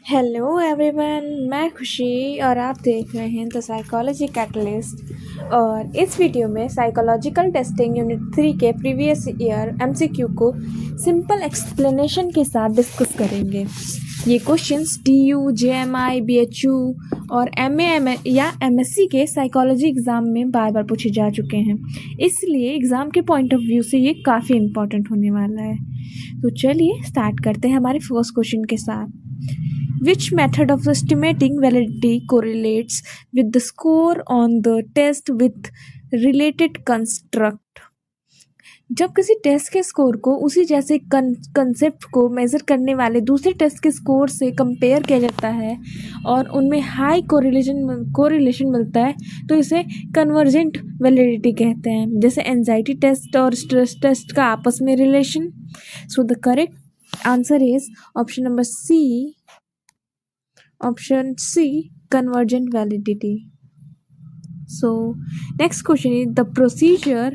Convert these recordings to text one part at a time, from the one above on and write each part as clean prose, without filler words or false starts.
Hello everyone, मैं खुशी और आप देख रहे हैं द साइकोलॉजी कैटलिस्ट। और इस वीडियो में साइकोलॉजिकल टेस्टिंग यूनिट 3 के प्रीवियस ईयर एमसीक्यू को सिंपल एक्सप्लेनेशन के साथ डिस्कस करेंगे। ये क्वेश्चंस डीयू, जेएमआई, बीएचयू और एमए या एमएससी के साइकोलॉजी एग्ज़ाम में बार बार पूछे जा चुके हैं, इसलिए एग्ज़ाम के पॉइंट ऑफ व्यू से ये काफ़ी इम्पोर्टेंट होने वाला है। तो चलिए स्टार्ट करते हैं हमारे फर्स्ट क्वेश्चन के साथ। Which method of estimating validity correlates with the score on the test with related construct? जब किसी टेस्ट के स्कोर को उसी जैसे कंसेप्ट को मेज़र करने वाले दूसरे टेस्ट के स्कोर से कंपेयर किया जाता है और उनमें हाई कोरिलेशन मिलता है, तो इसे कन्वर्जेंट वैलिडिटी कहते हैं, जैसे एंजाइटी टेस्ट और स्ट्रेस टेस्ट का आपस में relation. So the correct answer is option C, convergent validity. So next question is the procedure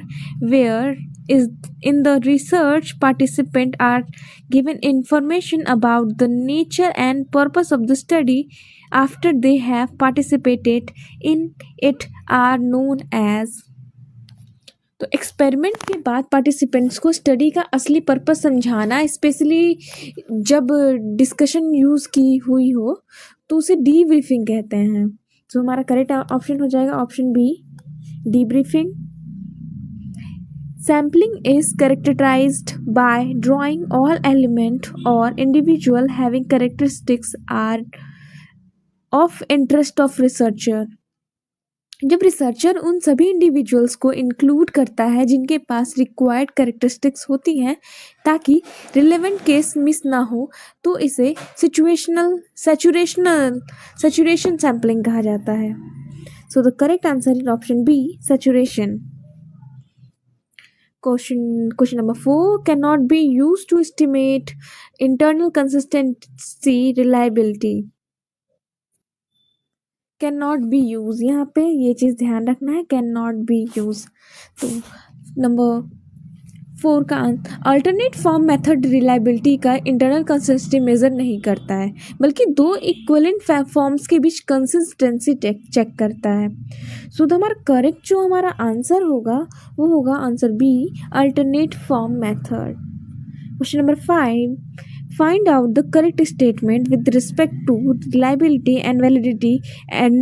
where is in the research participant are given information about the nature and purpose of the study after they have participated in it are known as। तो experiment के बाद participants को study का असली purpose समझाना, specially जब discussion use की हुई हो, तो उसे डी ब्रीफिंग कहते हैं। तो हमारा करेक्ट ऑप्शन हो जाएगा option B, D briefing. Sampling is characterized by drawing all element or individual having characteristics are of interest of researcher. जब रिसर्चर उन सभी इंडिविजुअल्स को इंक्लूड करता है जिनके पास रिक्वायर्ड कैरेक्टरिस्टिक्स होती हैं ताकि रिलेवेंट केस मिस ना हो, तो इसे सैचुरेशन सैम्पलिंग कहा जाता है। So the correct answer is option B, saturation. Question number 4, cannot be used to estimate internal consistency reliability। Can not be use, यहाँ पे ये चीज़ ध्यान रखना है, कैन नॉट बी यूज। तो नंबर 4 का अल्टरनेट फॉर्म मेथड रिलायबिलिटी का internal consistency major नहीं करता है, बल्कि दो इक्विवेलेंट फॉर्म्स के बीच कंसिस्टेंसी चेक करता है। सो हमारा करेक्ट जो हमारा आंसर होगा वो होगा answer B, alternate form method. Question number 5, find out the correct statement with respect to reliability and validity and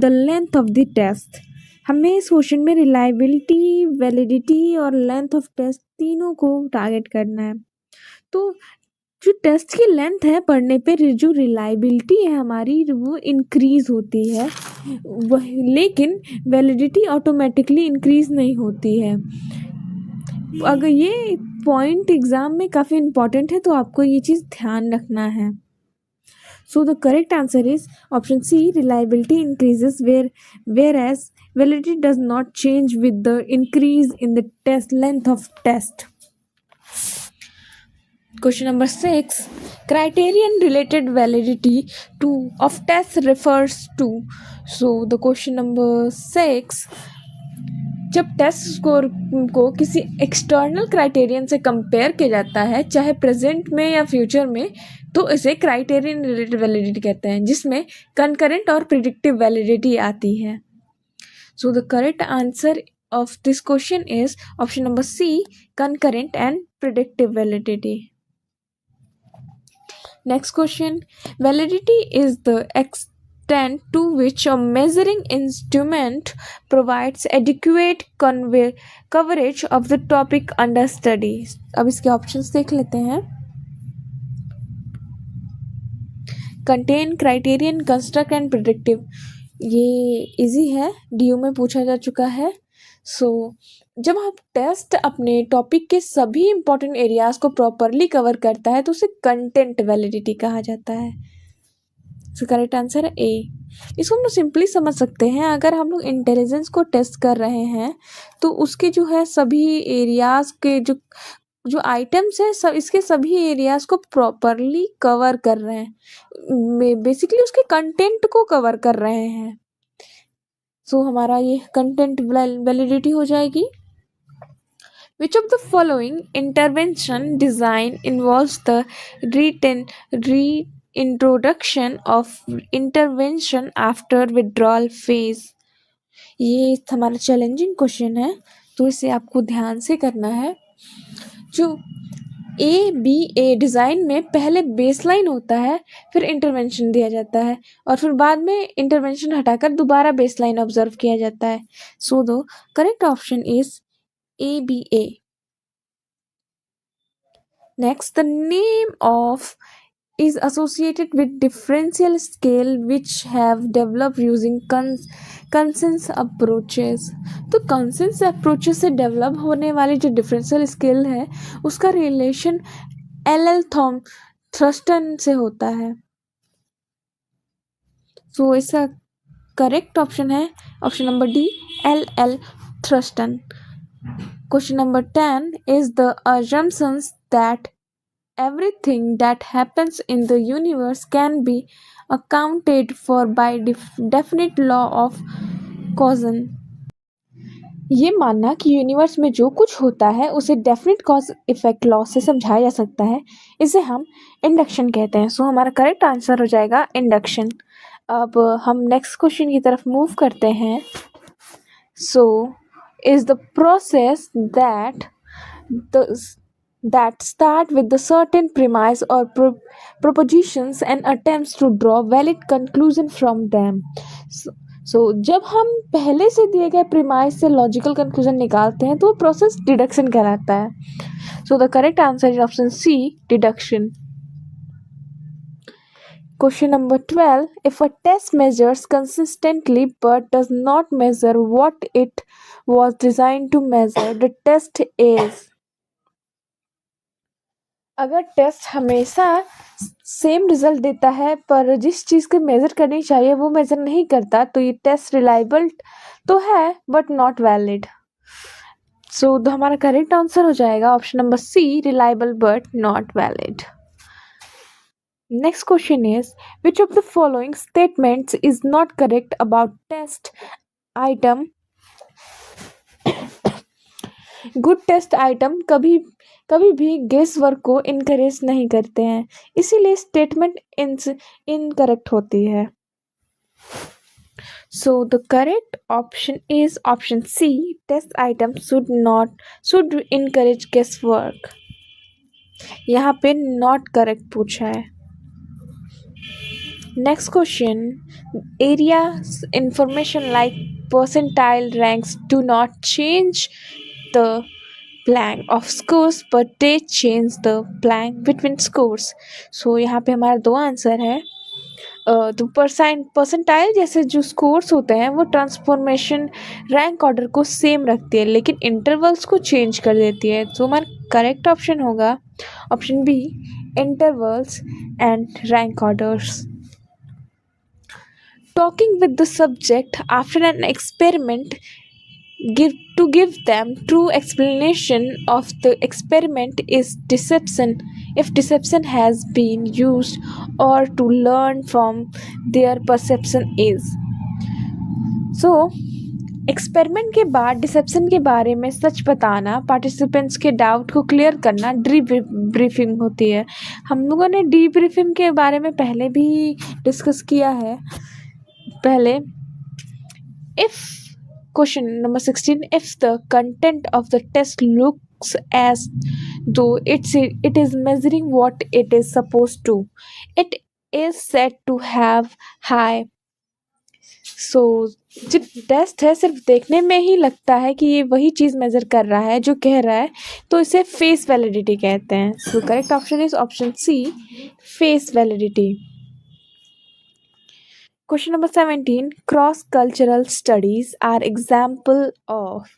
the length of the test। हमें इस क्वेश्चन में रिलायबिलिटी, वैलिडिटी और लेंथ ऑफ टेस्ट तीनों को target करना है। तो जो टेस्ट की लेंथ है पढ़ने पे, जो रिलायबिलिटी है हमारी वो इंक्रीज होती है, वह लेकिन वैलिडिटी ऑटोमेटिकली इंक्रीज नहीं होती है। अगर ये पॉइंट एग्जाम में काफ़ी इंपॉर्टेंट है, तो आपको ये चीज़ ध्यान रखना है। So the correct answer is option C, reliability increases whereas validity does not change with the increase in the test length of test. Question number 6, criterion related validity to of test refers to. So the question number 6, जब test score को किसी external criterion से compare किया जाता है, चाहे present में या फ्यूचर में, तो इसे क्राइटेरियन रिलेटेड वैलिडिटी कहते हैं, जिसमें कंकरेंट और प्रिडिक्टिव वैलिडिटी आती है। So the correct answer of this question is option number C, concurrent and predictive validity. Next question, validity is the extent to which a measuring instrument provides adequate coverage of the topic under study। अब इसके options देख लेते हैं। Contain, criterion, construct and predictive. ये easy है, DU में पूछा जा चुका है। सो जब आप टेस्ट अपने टॉपिक के सभी इंपॉर्टेंट एरियाज को प्रॉपरली कवर करता है, तो उसे कंटेंट वैलिडिटी कहा जाता है। सो करेक्ट आंसर है ए। इसको हम लोग सिंपली समझ सकते हैं, अगर हम लोग इंटेलिजेंस को टेस्ट कर रहे हैं तो उसके जो है सभी एरियाज के जो आइटम्स है, सब इसके सभी एरियाज को प्रॉपरली कवर कर रहे हैं, बेसिकली उसके कंटेंट को कवर कर रहे हैं। सो हमारा ये कंटेंट वैलिडिटी हो जाएगी। Which of the following intervention design involves the introduction of intervention after withdrawal phase। ये हमारा चैलेंजिंग क्वेश्चन है, तो इसे आपको ध्यान से करना है। जो ABA डिज़ाइन में पहले बेसलाइन होता है, फिर इंटरवेंशन दिया जाता है और फिर बाद में इंटरवेंशन हटाकर दोबारा बेसलाइन ऑब्जर्व किया जाता है। So the correct option is ABA। Next, the name of is associated with differential scale which have developed using consensus approaches। तो consensus approaches से डेवलप होने वाली जो डिफरेंशियल स्केल है उसका रिलेशन LL थ्रस्टन से होता है। सो इसका करेक्ट ऑप्शन है option number D, LL Thurstone. Question number 10 is the assumptions that everything that happens in the universe can be accounted for by definite law of causation। ये मानना कि universe में जो कुछ होता है उसे डेफिनेट कॉज इफेक्ट लॉ से समझाया जा सकता है, इसे हम इंडक्शन कहते हैं। सो हमारा करेक्ट आंसर हो जाएगा इंडक्शन। अब हम नेक्स्ट क्वेश्चन की तरफ मूव करते हैं। सो is the process that start with the certain premise or propositions and attempts to draw valid conclusion from them। so जब हम पहले से दिए गए प्रीमाइस से लॉजिकल कंक्लूजन निकालते हैं तो वो प्रोसेस डिडक्शन कहलाता है। So the correct answer is option C, deduction. Question number 12, if a test measures consistently but does not measure what it was designed to measure, the test is। अगर test हमेशा same result देता है पर जिस चीज़ को measure करनी चाहिए वो मेज़र नहीं करता तो ये टेस्ट रिलायबल तो है बट नॉट वैलिड। सो हमारा करेक्ट आंसर हो जाएगा option number C, reliable but not valid. Next question is, which of the following statements is not correct about test item? Good test item कभी भी guess work को encourage नहीं करते हैं, इसीलिए स्टेटमेंट इनकरेक्ट होती है। So the correct option is option C, test item should encourage guess work. यहाँ पे नॉट करेक्ट पूछा है। Next question, area information like percentile ranks do not change the blank of scores but they change the blank between scores। so यहाँ पे हमारा दो answer है। तो परसेंटाइल जैसे जो स्कोर्स होते हैं वो ट्रांसफॉर्मेशन रैंक ऑर्डर को सेम रखती है लेकिन इंटरवल्स को चेंज कर देती है। तो हमारा करेक्ट ऑप्शन होगा option B, intervals and rank orders. Talking with the subject after an experiment to give them true explanation of the experiment is deception if deception has been used or to learn from their perception is। so experiment के बाद dissipation के बारे में सच बताना, participants के doubt को clear करना briefing होती है। हम लोगों ने ब्रीफिंग के बारे में पहले भी डिस्कस किया है। पहले if question number 16, if the content of the test looks as though it is measuring what it is supposed to, it is said to have high। so जो टेस्ट है सिर्फ देखने में ही लगता है कि ये वही चीज़ मेजर कर रहा है जो कह रहा है, तो इसे फेस वैलिडिटी कहते हैं। So correct option is option C, face validity. Question number 17, cross-cultural studies are example of।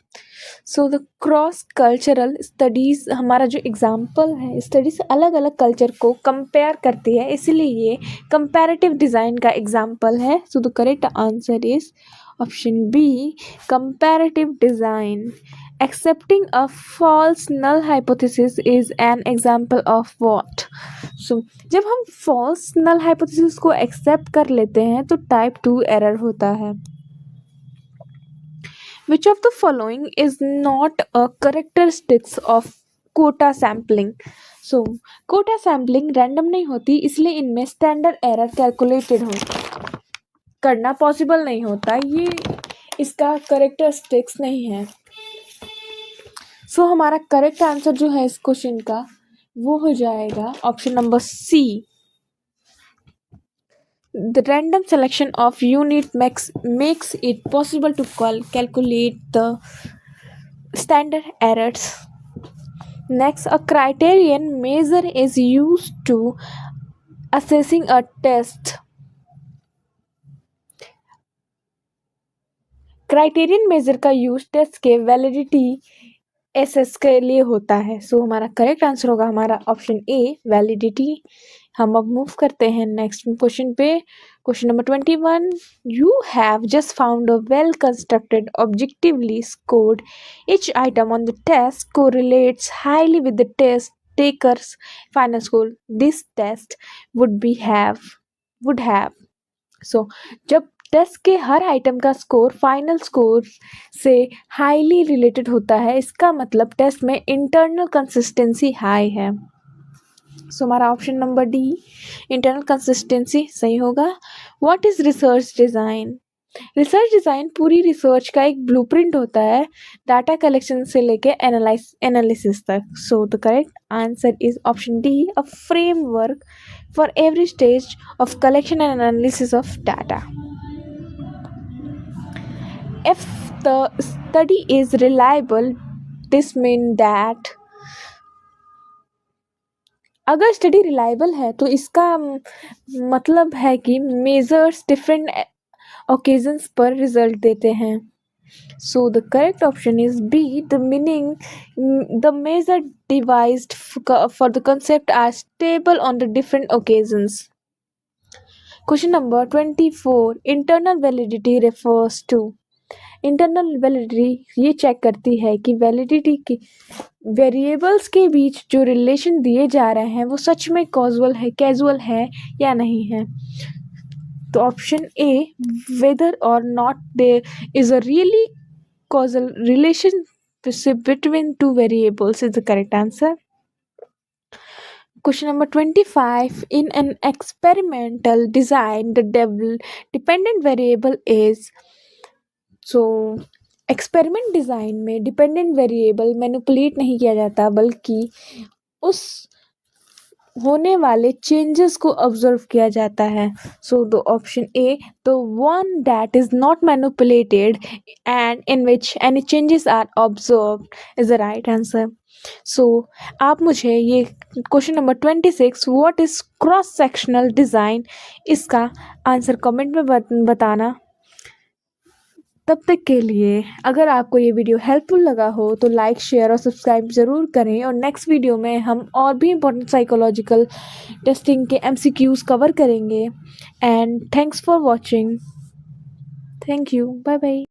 so the cross-cultural studies हमारा जो एग्जाम्पल है, स्टडीज अलग अलग कल्चर को कंपेयर करती है, इसीलिए ये कंपैरेटिव डिज़ाइन का एग्जाम्पल है। So the correct answer is option B, comparative design. Accepting a false null hypothesis is an example of what? so जब हम false null hypothesis को accept कर लेते हैं तो type 2 error होता है। Which of the following is not a characteristics of quota sampling. So quota sampling random नहीं होती, इसलिए इनमें स्टैंडर्ड एरर कैलकुलेटेड हो करना पॉसिबल नहीं होता, ये इसका करेक्टरिस्टिक्स नहीं है। सो हमारा करेक्ट आंसर जो है इस क्वेश्चन का वो हो जाएगा option number C. The random selection of unit makes it possible to calculate the standard errors. Next, a criterion measure is used to assessing a test. Criterion measure का use test के validity assess के लिए होता है। सो हमारा correct answer होगा हमारा option A, validity. हम अब मूव करते हैं नेक्स्ट क्वेश्चन पे। Question number 21, you have just found a well constructed objectively scored each item on the test correlates highly with the test taker's final score. This test would have सो जब test के हर item का score final score से highly related होता है, इसका मतलब test में internal consistency high है। सो हमारा option number D, internal consistency सही होगा। What is research design? Research design पूरी रिसर्च का एक ब्लूप्रिंट होता है, डाटा कलेक्शन से लेके एनालिसिस तक। सो the correct answer is option D, a framework for every stage of collection and analysis of data. If the study is reliable, this means that अगर study reliable है तो इसका मतलब है कि मेजर्स डिफरेंट ओकेजन्स पर result देते हैं। So the correct option is B. The measure devised for the concept are stable on the different occasions. Question number 24, internal validity refers to. Internal validity ये चेक करती है कि validity के variables के बीच जो रिलेशन दिए जा रहे हैं वो सच में कैजुअल है या नहीं है। तो option A, whether or not there is a really causal relationship between two variables is the correct answer. Question number 25. In an experimental design, the dependent variable is. So, experiment design में dependent variable manipulate नहीं किया जाता, बल्कि उस होने वाले changes को observe किया जाता है। So the option A, the one that is not manipulated and in which any changes are observe is the right answer. So आप मुझे ये question number 26, what is cross sectional design, इसका answer comment में बताना। तब तक के लिए अगर आपको ये वीडियो हेल्पफुल लगा हो तो लाइक, शेयर और सब्सक्राइब ज़रूर करें, और नेक्स्ट वीडियो में हम और भी इम्पोर्टेंट साइकोलॉजिकल टेस्टिंग के MCQs कवर करेंगे। And thanks for watching. Thank you, bye bye.